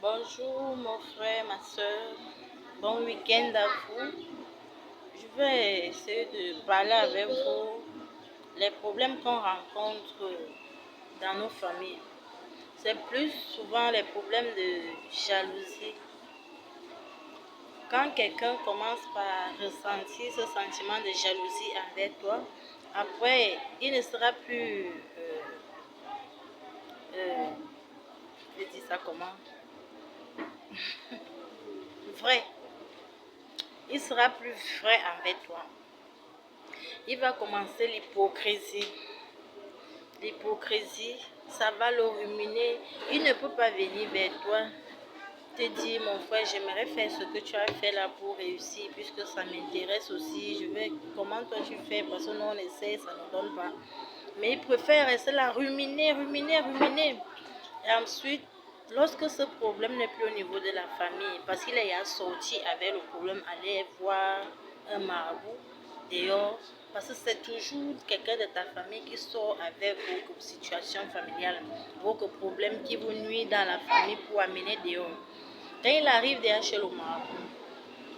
Bonjour mon frère, ma soeur, bon week-end à vous. Je vais essayer de parler avec vous les problèmes qu'on rencontre dans nos familles. C'est plus souvent les problèmes de jalousie. Quand quelqu'un commence par ressentir ce sentiment de jalousie envers toi, après, il ne sera plus, euh, je dis ça comment, vrai. Il sera plus vrai envers toi. Il va commencer l'hypocrisie. L'hypocrisie, ça va le ruminer. Il ne peut pas venir vers toi te dire, mon frère, j'aimerais faire ce que tu as fait là pour réussir, puisque ça m'intéresse aussi. Comment toi tu fais, parce que nous on essaie, ça ne donne pas. Mais il préfère rester là, ruminer, ruminer, ruminer. Et ensuite, lorsque ce problème n'est plus au niveau de la famille, parce qu'il est sorti avec le problème, aller voir un marabout dehors, parce que c'est toujours quelqu'un de ta famille qui sort avec vos situations familiales, vos problèmes qui vous nuisent dans la famille pour amener dehors. Quand il arrive derrière chez le marabout,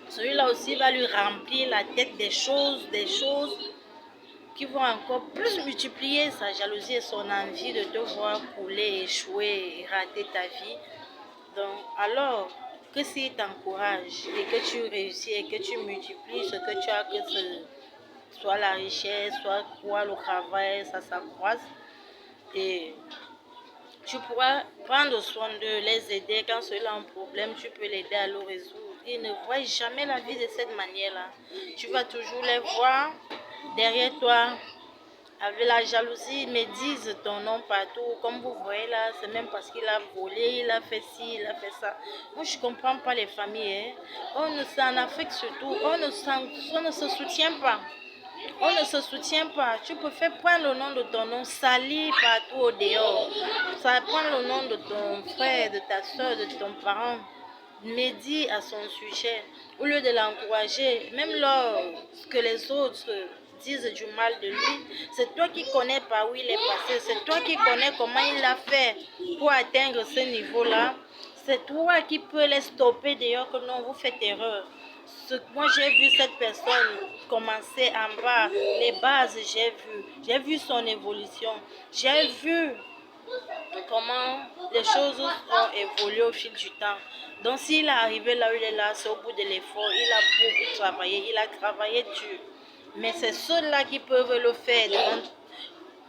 celui-là aussi va lui remplir la tête des choses qui vont encore plus multiplier sa jalousie et son envie de te voir couler, échouer et rater ta vie. Donc, alors que s'il t'encourage et que tu réussis et que tu multiplies ce que tu as, que ce soit la richesse, soit quoi, le travail, ça s'accroise et tu pourras prendre soin d'eux, les aider quand ceux-là ont un problème, tu peux l'aider à le résoudre. Ils ne voient jamais la vie de cette manière-là. Tu vas toujours les voir derrière toi. Avec la jalousie, ils médisent ton nom partout. Comme vous voyez là, c'est même parce qu'il a volé, il a fait ci, il a fait ça. Moi, je ne comprends pas les familles. En Afrique surtout, on ne se soutient pas. On ne se soutient pas. Tu peux faire prendre le nom de ton nom, salir partout au dehors. Ça prendre le nom de ton frère, de ta soeur, de ton parent. Médit à son sujet. Au lieu de l'encourager, même lorsque les autres disent du mal de lui, c'est toi qui connais par où il est passé. C'est toi qui connais comment il a fait pour atteindre ce niveau-là. C'est toi qui peux les stopper d'ailleurs que non, vous faites erreur. Moi, j'ai vu cette personne commencer en bas, les bases, j'ai vu son évolution, j'ai vu comment les choses ont évolué au fil du temps. Donc, s'il est arrivé là où il est là, c'est au bout de l'effort, il a beaucoup travaillé, il a travaillé dur. Mais c'est ceux-là qui peuvent le faire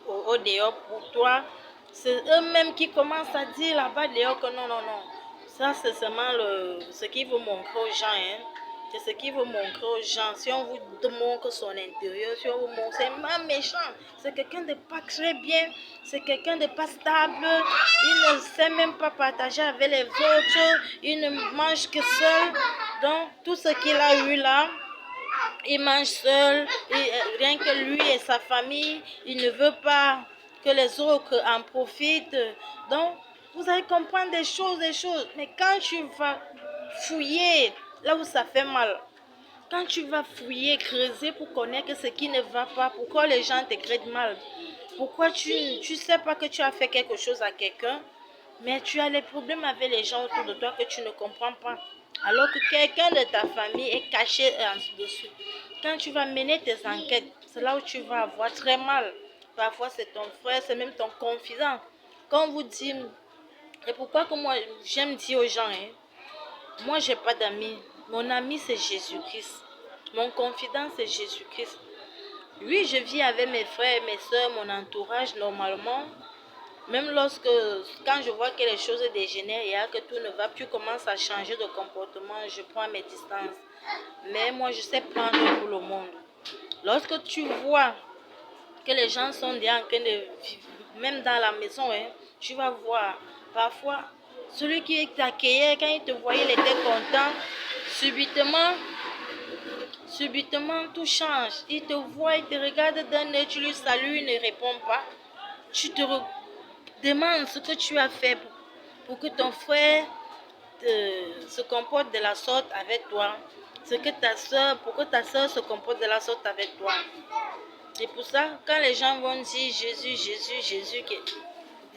au dehors pour toi. C'est eux-mêmes qui commencent à dire là-bas dehors que non, non, non. Ça, c'est seulement ce qu'il veut montrer aux gens. Hein. C'est ce qu'il veut montrer aux gens. Si on vous montre son intérieur, si on vous montre, c'est pas méchant. C'est quelqu'un de pas très bien. C'est quelqu'un de pas stable. Il ne sait même pas partager avec les autres. Il ne mange que seul. Donc, tout ce qu'il a eu là, il mange seul, rien que lui et sa famille, il ne veut pas que les autres en profitent. Donc, vous allez comprendre des choses. Mais quand tu vas fouiller là où ça fait mal, quand tu vas fouiller, creuser pour connaître ce qui ne va pas, pourquoi les gens te traitent mal, pourquoi tu ne sais pas que tu as fait quelque chose à quelqu'un, mais tu as des problèmes avec les gens autour de toi que tu ne comprends pas. Alors que quelqu'un de ta famille est caché en dessous. Quand tu vas mener tes enquêtes, c'est là où tu vas avoir très mal. Parfois, c'est ton frère, c'est même ton confident. Quand on vous dit, et pourquoi que moi, j'aime dire aux gens, hein, moi, j'ai pas d'amis. Mon ami, c'est Jésus-Christ. Mon confident, c'est Jésus-Christ. Oui, je vis avec mes frères, mes soeurs, mon entourage normalement. Même quand je vois que les choses dégénèrent et que tout ne va plus, commence à changer de comportement, je prends mes distances. Mais moi, je sais prendre pour le monde. Lorsque tu vois que les gens sont déjà en train de vivre, même dans la maison, hein, tu vas voir, parfois, celui qui t'accueillait, quand il te voyait, il était content. Subitement, tout change. Il te voit, il te regarde d'un œil, tu lui salues, il ne répond pas. Tu te demandes ce que tu as fait pour que ton frère se comporte de la sorte avec toi. Pour que ta soeur se comporte de la sorte avec toi. C'est pour ça, quand les gens vont dire Jésus,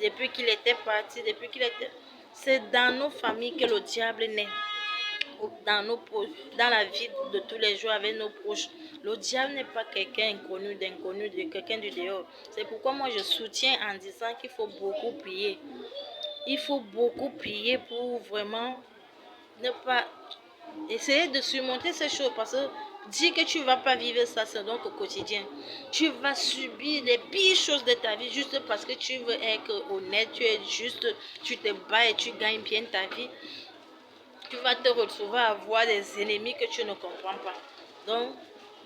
depuis qu'il était parti, C'est dans nos familles que le diable naît. Dans la vie de tous les jours avec nos proches. Le diable n'est pas quelqu'un d'inconnu, de quelqu'un du dehors. C'est pourquoi moi je soutiens en disant qu'il faut beaucoup prier. Il faut beaucoup prier pour vraiment ne pas essayer de surmonter ces choses, parce que dis que tu ne vas pas vivre ça, c'est donc au quotidien. Tu vas subir les pires choses de ta vie juste parce que tu veux être honnête, tu es juste, tu te bats et tu gagnes bien ta vie. Tu vas te retrouver à avoir des ennemis que tu ne comprends pas. Donc,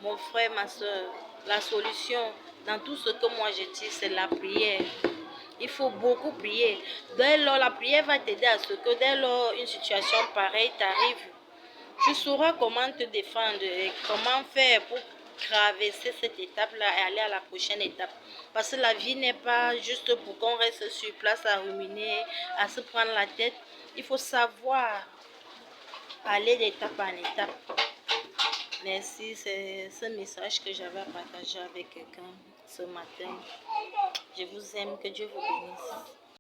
mon frère, ma soeur, la solution dans tout ce que moi je dis, c'est la prière. Il faut beaucoup prier. Dès lors, la prière va t'aider à ce que dès lors une situation pareille t'arrive, tu sauras comment te défendre et comment faire pour traverser cette étape-là et aller à la prochaine étape. Parce que la vie n'est pas juste pour qu'on reste sur place à ruminer, à se prendre la tête. Il faut savoir aller d'étape en étape. Merci, c'est ce message que j'avais à partager avec quelqu'un ce matin. Je vous aime, que Dieu vous bénisse.